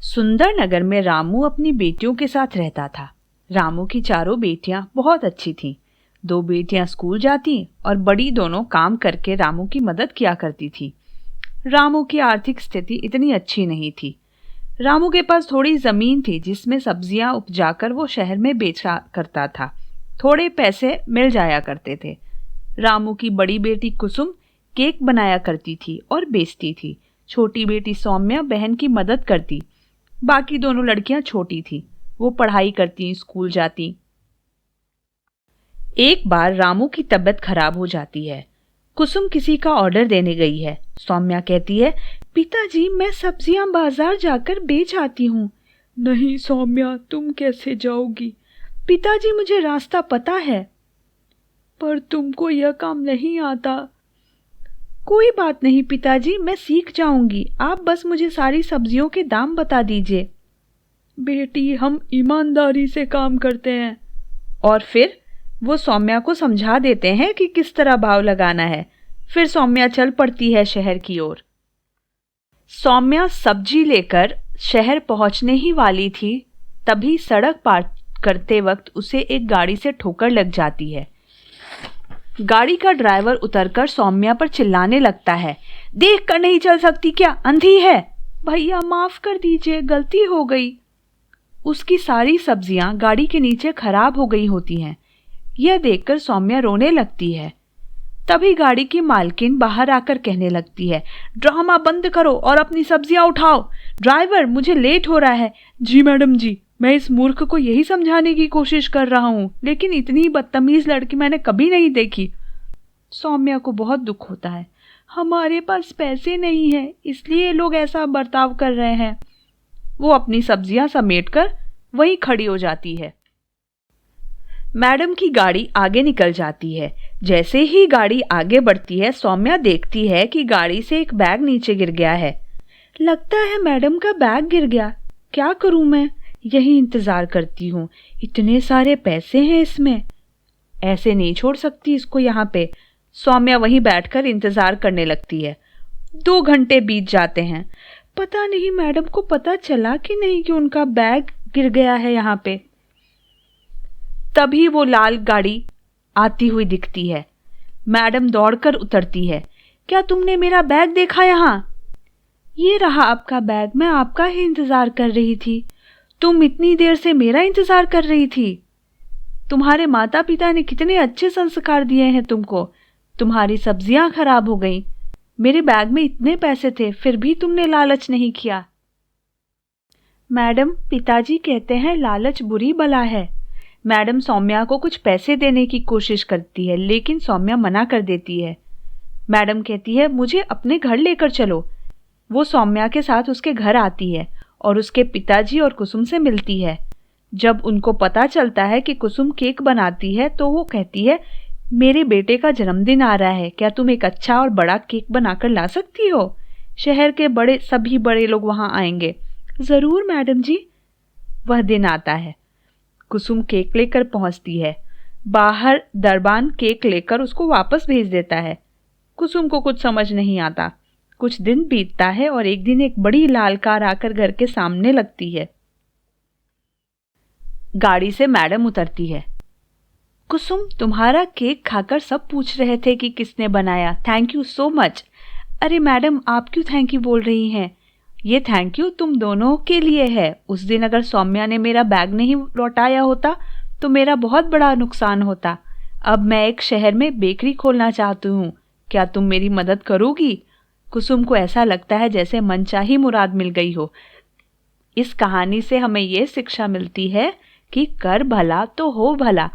सुंदर नगर में रामू अपनी बेटियों के साथ रहता था। रामू की चारों बेटियां बहुत अच्छी थीं। 2 बेटियां स्कूल जाती और बड़ी दोनों काम करके रामू की मदद किया करती थी। रामू की आर्थिक स्थिति इतनी अच्छी नहीं थी। रामू के पास थोड़ी जमीन थी जिसमें सब्जियां उपजाकर वो शहर में बेचा करता था। थोड़े पैसे मिल जाया करते थे। रामू की बड़ी बेटी कुसुम केक बनाया करती थी और बेचती थी। छोटी बेटी सौम्या बहन की मदद करती। बाकी दोनों लड़कियां छोटी थी, वो पढ़ाई करती, स्कूल जाती। एक बार रामू की तबीयत खराब हो जाती है। कुसुम किसी का ऑर्डर देने गई है। सौम्या कहती है, पिताजी मैं सब्जियां बाजार जाकर बेच आती हूँ। नहीं सौम्या, तुम कैसे जाओगी? पिताजी मुझे रास्ता पता है। पर तुमको यह काम नहीं आता। कोई बात नहीं पिताजी, मैं सीख जाऊंगी। आप बस मुझे सारी सब्जियों के दाम बता दीजिए। बेटी, हम ईमानदारी से काम करते हैं। और फिर वो सौम्या को समझा देते हैं कि किस तरह भाव लगाना है। फिर सौम्या चल पड़ती है शहर की ओर। सौम्या सब्जी लेकर शहर पहुंचने ही वाली थी, तभी सड़क पार करते वक्त उसे एक गाड़ी से ठोकर लग जाती है। गाड़ी का ड्राइवर उतरकर सौम्या पर चिल्लाने लगता है, देख कर नहीं चल सकती क्या? अंधी है? भैया माफ कर दीजिए, गलती हो गई। उसकी सारी सब्जियां गाड़ी के नीचे खराब हो गई होती हैं। यह देखकर सौम्या रोने लगती है। तभी गाड़ी की मालकिन बाहर आकर कहने लगती है, ड्रामा बंद करो और अपनी सब्जियां उठाओ। ड्राइवर, मुझे लेट हो रहा है। जी मैडम जी, मैं इस मूर्ख को यही समझाने की कोशिश कर रहा हूँ, लेकिन इतनी बदतमीज लड़की मैंने कभी नहीं देखी। सौम्या को बहुत दुख होता है। हमारे पास पैसे नहीं है, इसलिए लोग ऐसा बर्ताव कर रहे हैं। वो अपनी सब्जियां समेटकर वहीं खड़ी हो जाती है। मैडम की गाड़ी आगे निकल जाती है। जैसे ही गाड़ी आगे बढ़ती है, सौम्या देखती है कि गाड़ी से एक बैग नीचे गिर गया है। लगता है मैडम का बैग गिर गया। क्या करूं मैं? यही इंतजार करती हूँ। इतने सारे पैसे हैं इसमें, ऐसे नहीं छोड़ सकती इसको यहाँ पे। सौम्या वहीं बैठकर इंतजार करने लगती है। 2 घंटे बीत जाते हैं। पता नहीं मैडम को पता चला कि नहीं कि उनका बैग गिर गया है यहाँ पे। तभी वो लाल गाड़ी आती हुई दिखती है। मैडम दौड़कर उतरती है। क्या तुमने मेरा बैग देखा यहाँ? ये रहा आपका बैग, मैं आपका ही इंतजार कर रही थी। तुम इतनी देर से मेरा इंतजार कर रही थी? तुम्हारे माता पिता ने कितने अच्छे संस्कार दिए हैं तुमको। तुम्हारी सब्जियां खराब हो गईं। मेरे बैग में इतने पैसे थे, फिर भी तुमने लालच नहीं किया। मैडम, पिताजी कहते हैं लालच बुरी बला है। मैडम सौम्या को कुछ पैसे देने की कोशिश करती है, लेकिन सौम्या मना कर देती है। मैडम कहती है, मुझे अपने घर लेकर चलो। वो सौम्या के साथ उसके घर आती है और उसके पिताजी और कुसुम से मिलती है। जब उनको पता चलता है कि कुसुम केक बनाती है, तो वो कहती है, मेरे बेटे का जन्मदिन आ रहा है, क्या तुम एक अच्छा और बड़ा केक बनाकर ला सकती हो? शहर के सभी बड़े लोग वहां आएंगे। जरूर मैडम जी। वह दिन आता है। कुसुम केक लेकर पहुंचती है। बाहर दरबान केक लेकर उसको वापस भेज देता है। कुसुम को कुछ समझ नहीं आता। कुछ दिन बीतता है और एक दिन एक बड़ी लाल कार आकर घर के सामने लगती है। गाड़ी से मैडम उतरती है। कुसुम, तुम्हारा केक खाकर सब पूछ रहे थे कि किसने बनाया। Thank you so much. अरे मैडम, आप क्यों थैंक यू बोल रही हैं? ये थैंक यू तुम दोनों के लिए है। उस दिन अगर सौम्या ने मेरा बैग नहीं लौटाया होता तो मेरा बहुत बड़ा नुकसान होता। अब मैं एक शहर में बेकरी खोलना चाहती हूँ, क्या तुम मेरी मदद करोगी? कुसुम को ऐसा लगता है जैसे मनचाही मुराद मिल गई हो। इस कहानी से हमें ये शिक्षा मिलती है कि कर भला तो हो भला।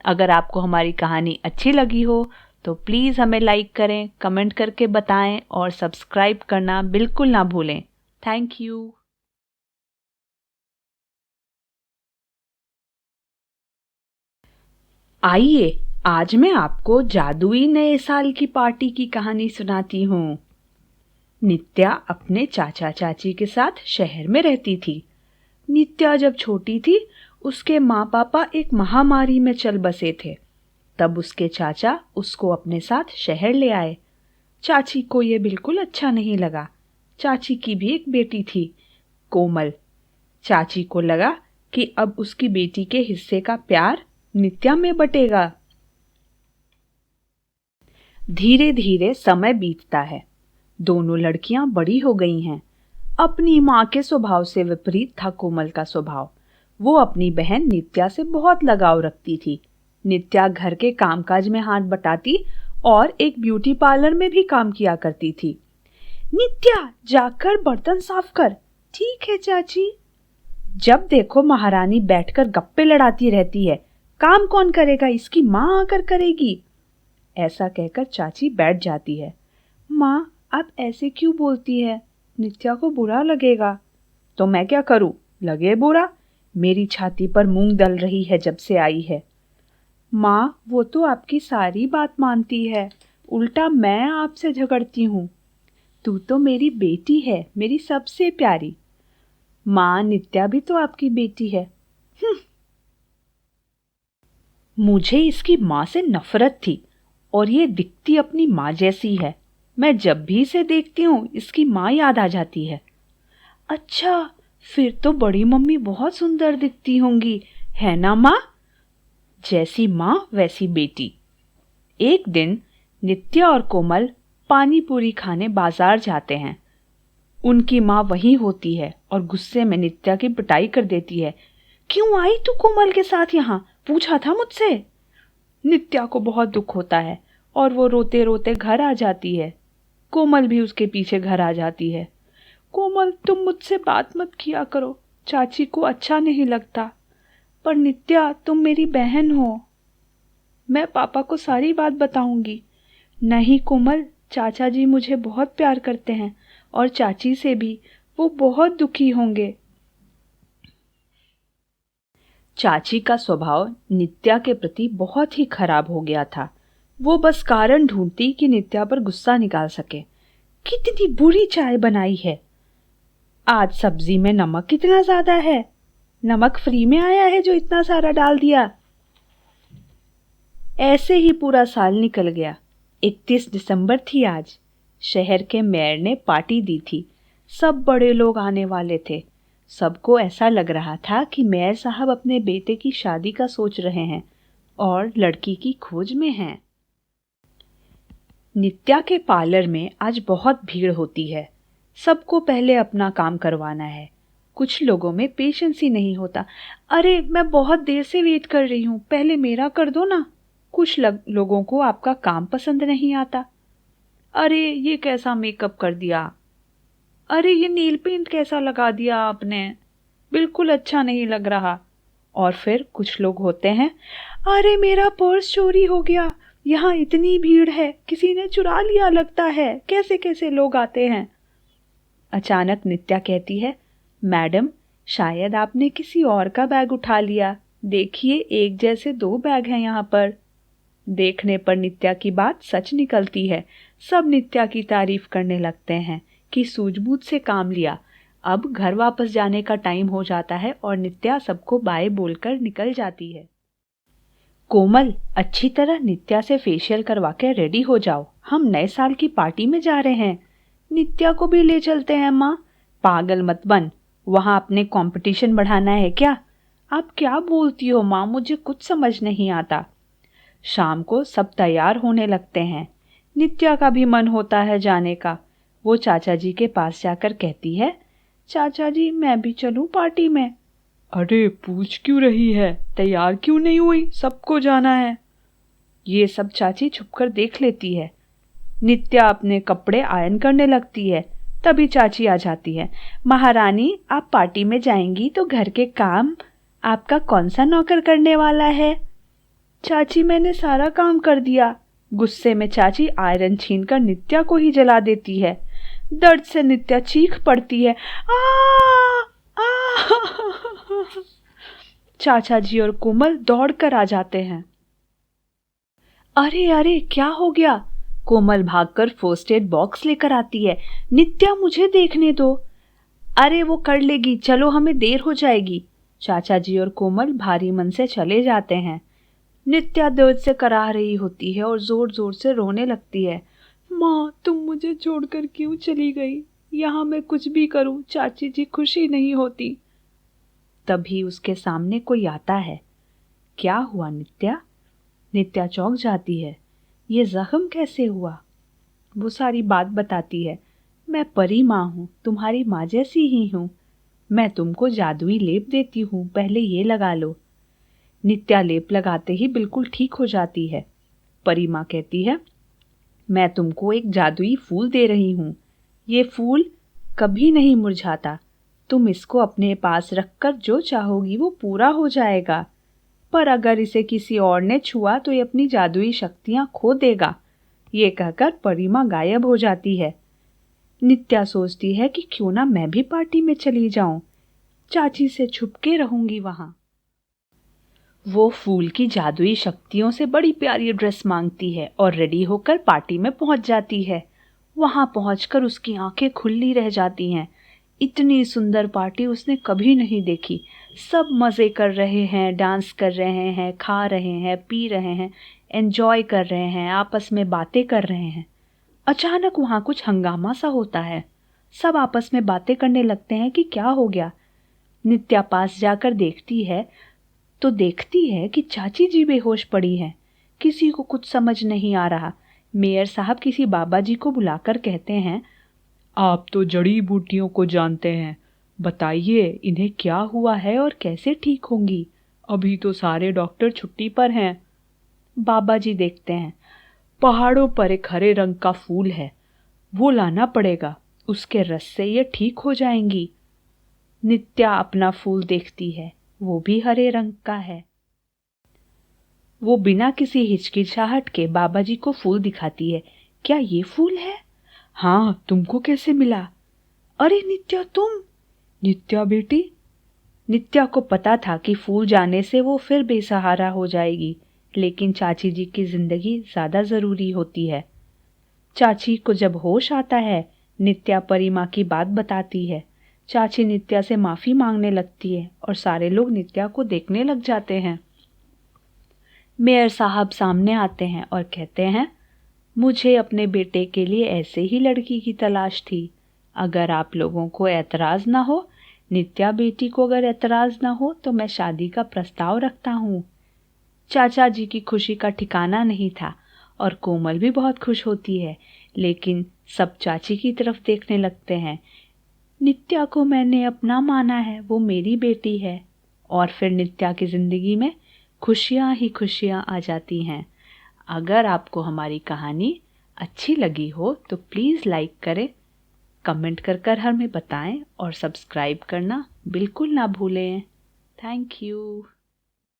अगर आपको हमारी कहानी अच्छी लगी हो तो प्लीज़ हमें लाइक करें, कमेंट करके बताएं और सब्सक्राइब करना बिल्कुल ना भूलें। Thank you. आइए, आज मैं आपको जादुई नए साल की पार्टी की कहानी सुनाती हूँ। नित्या अपने चाचा चाची के साथ शहर में रहती थी। नित्या जब छोटी थी, उसके माँ पापा एक महामारी में चल बसे थे। तब उसके चाचा उसको अपने साथ शहर ले आए। चाची को ये बिल्कुल अच्छा नहीं लगा। चाची की भी एक बेटी थी, कोमल। चाची को लगा कि अब उसकी बेटी के हिस्से का प्यार नित्या में बटेगा। धीरे धीरे समय बीतता है। दोनों लड़कियां बड़ी हो गई हैं। अपनी माँ के स्वभाव से विपरीत था कोमल का स्वभाव। वो अपनी बहन नित्या से बहुत लगाव रखती थी। नित्या घर के कामकाज में हाथ बटाती और एक ब्यूटी पार्लर में भी काम किया करती थी। नित्या, जाकर बर्तन साफ कर। ठीक है चाची। जब देखो महारानी बैठकर गप्पे लड़ाती रहती है। काम कौन करेगा, इसकी माँ आकर करेगी। ऐसा कहकर चाची बैठ जाती है। माँ, आप ऐसे क्यों बोलती है? नित्या को बुरा लगेगा। तो मैं क्या करूं? लगे बुरा? मेरी छाती पर मूंग दल रही है जब से आई है। माँ, वो तो आपकी सारी बात मानती है, उल्टा मैं आपसे झगड़ती हूँ। तू तो मेरी बेटी है, मेरी सबसे प्यारी। माँ, नित्या भी तो आपकी बेटी है। मुझे इसकी माँ से नफरत थी और ये दिखती अपनी माँ जैसी है। मैं जब भी इसे देखती हूँ इसकी माँ याद आ जाती है। अच्छा, फिर तो बड़ी मम्मी बहुत सुंदर दिखती होंगी, है ना माँ? जैसी माँ वैसी बेटी। एक दिन नित्या और कोमल पानी पूरी खाने बाजार जाते हैं। उनकी माँ वहीं होती है और गुस्से में नित्या की पिटाई कर देती है। क्यों आई तू कोमल के साथ यहाँ? पूछा था मुझसे। नित्या को बहुत दुख होता है और वो रोते रोते घर आ जाती है। कोमल भी उसके पीछे घर आ जाती है। कोमल, तुम मुझसे बात मत किया करो, चाची को अच्छा नहीं लगता। पर नित्या, तुम मेरी बहन हो, मैं पापा को सारी बात बताऊंगी। नहीं कोमल, चाचा जी मुझे बहुत प्यार करते हैं और चाची से भी। वो बहुत दुखी होंगे। चाची का स्वभाव नित्या के प्रति बहुत ही खराब हो गया था। वो बस कारण ढूंढती कि नित्या पर गुस्सा निकाल सके। कितनी बुरी चाय बनाई है। आज सब्जी में नमक कितना ज्यादा है। नमक फ्री में आया है जो इतना सारा डाल दिया। ऐसे ही पूरा साल निकल गया। 31 दिसंबर थी आज। शहर के मेयर ने पार्टी दी थी। सब बड़े लोग आने वाले थे। सबको ऐसा लग रहा था कि मेयर साहब अपने बेटे की शादी का सोच रहे हैं और लड़की की खोज में हैं। नित्या के पार्लर में आज बहुत भीड़ होती है। सबको पहले अपना काम करवाना है। कुछ लोगों में पेशेंस ही नहीं होता। अरे, मैं बहुत देर से वेट कर रही हूँ, पहले मेरा कर दो ना। कुछ लोगों को आपका काम पसंद नहीं आता। अरे, ये कैसा मेकअप कर दिया। अरे, ये नेल पेंट कैसा लगा दिया आपने, बिल्कुल अच्छा नहीं लग रहा। और फिर कुछ लोग होते हैं, अरे मेरा पर्स चोरी हो गया, यहाँ इतनी भीड़ है, किसी ने चुरा लिया लगता है। कैसे कैसे लोग आते हैं। अचानक नित्या कहती है, मैडम, शायद आपने किसी और का बैग उठा लिया। देखिए, एक जैसे 2 बैग हैं यहाँ पर। देखने पर नित्या की बात सच निकलती है। सब नित्या की तारीफ करने लगते हैं कि सूझबूझ से काम लिया। अब घर वापस जाने का टाइम हो जाता है और नित्या सबको बाय बोलकर निकल जाती है। कोमल, अच्छी तरह नित्या से फेशियल करवा के रेडी हो जाओ, हम नए साल की पार्टी में जा रहे हैं। नित्या को भी ले चलते हैं माँ। पागल मत बन, वहां अपने कंपटीशन बढ़ाना है क्या? आप क्या बोलती हो माँ, मुझे कुछ समझ नहीं आता। शाम को सब तैयार होने लगते हैं। नित्या का भी मन होता है जाने का। वो चाचा जी के पास जाकर कहती है, चाचा जी, मैं भी चलूं पार्टी में? अरे, पूछ क्यों रही है, तैयार क्यों नहीं हुई? सबको जाना है। ये सब चाची छुपकर देख लेती है। नित्या अपने कपड़े आयरन करने लगती है। तभी चाची आ जाती है। महारानी, आप पार्टी में जाएंगी तो घर के काम आपका कौन सा नौकर करने वाला है? चाची, मैंने सारा काम कर दिया। गुस्से में चाची आयरन छीनकर नित्या को ही जला देती है। दर्द से नित्या चीख पड़ती है। चाचा जी और कोमल दौड़कर आ जाते हैं। अरे अरे, क्या हो गया? कोमल भागकर फर्स्ट एड बॉक्स लेकर आती है। नित्या, मुझे देखने दो। अरे, वो कर लेगी, चलो, हमें देर हो जाएगी। चाचा जी और कोमल भारी मन से चले जाते हैं। नित्या दर्द से कराह रही होती है और जोर जोर से रोने लगती है। माँ, तुम मुझे छोड़कर क्यों चली गई? यहाँ मैं कुछ भी करूँ, चाची जी खुशी नहीं होती। तभी उसके सामने कोई आता है। क्या हुआ नित्या? नित्या चौंक जाती है। ये जख्म कैसे हुआ? वो सारी बात बताती है। मैं परी माँ हूँ, तुम्हारी माँ जैसी ही हूँ। मैं तुमको जादुई लेप देती हूँ, पहले ये लगा लो। नित्या लेप लगाते ही बिल्कुल ठीक हो जाती है। परी माँ कहती है, मैं तुमको एक जादुई फूल दे रही हूँ। ये फूल कभी नहीं मुरझाता। तुम इसको अपने पास रखकर जो चाहोगी वो पूरा हो जाएगा। पर अगर इसे किसी और ने छुआ तो ये अपनी जादुई शक्तियाँ खो देगा। ये कहकर परी माँ गायब हो जाती है। नित्या सोचती है कि क्यों ना मैं भी पार्टी में चली जाऊं, चाची से छुपके रहूंगी वहां। वो फूल की जादुई शक्तियों से बड़ी प्यारी ड्रेस मांगती है और रेडी होकर पार्टी में पहुंच जाती है। वहां पहुंचकर उसकी आंखें खुली रह जाती हैं। इतनी सुंदर पार्टी उसने कभी नहीं देखी। सब मजे कर रहे हैं, डांस कर रहे हैं, खा रहे हैं, पी रहे हैं, एंजॉय कर रहे हैं, आपस में बातें कर रहे हैं। अचानक वहां कुछ हंगामा सा होता है। सब आपस में बातें करने लगते हैं कि क्या हो गया। नित्या पास जाकर देखती है कि चाची जी बेहोश पड़ी हैं। किसी को कुछ समझ नहीं आ रहा। मेयर साहब किसी बाबा जी को बुलाकर कहते हैं, आप तो जड़ी बूटियों को जानते हैं, बताइए इन्हें क्या हुआ है और कैसे ठीक होंगी? अभी तो सारे डॉक्टर छुट्टी पर हैं। बाबा जी देखते हैं, पहाड़ों पर एक हरे रंग का फूल है, वो लाना पड़ेगा, उसके रस से ये ठीक हो जाएंगी। नित्या अपना फूल देखती है, वो भी हरे रंग का है। वो बिना किसी हिचकिचाहट के बाबा जी को फूल दिखाती है। क्या ये फूल है? हाँ, तुमको कैसे मिला? अरे नित्या, तुम? नित्या बेटी? नित्या को पता था कि फूल जाने से वो फिर बेसहारा हो जाएगी, लेकिन चाची जी की जिंदगी ज्यादा जरूरी होती है। चाची को जब होश आता है, नित्या परी माँ की बात बताती है। चाची नित्या से माफी मांगने लगती है और सारे लोग नित्या को देखने लग जाते हैं। मेयर साहब सामने आते हैं और कहते हैं, मुझे अपने बेटे के लिए ऐसे ही लड़की की तलाश थी। अगर आप लोगों को एतराज ना हो, नित्या बेटी को अगर एतराज ना हो, तो मैं शादी का प्रस्ताव रखता हूँ। चाचा जी की खुशी का ठिकाना नहीं था और कोमल भी बहुत खुश होती है, लेकिन सब चाची की तरफ देखने लगते हैं। नित्या को मैंने अपना माना है, वो मेरी बेटी है। और फिर नित्या की जिंदगी में खुशियाँ ही खुशियाँ आ जाती हैं। अगर आपको हमारी कहानी अच्छी लगी हो तो प्लीज़ लाइक करें, कमेंट कर हमें बताएं और सब्सक्राइब करना बिल्कुल ना भूलें। Thank you.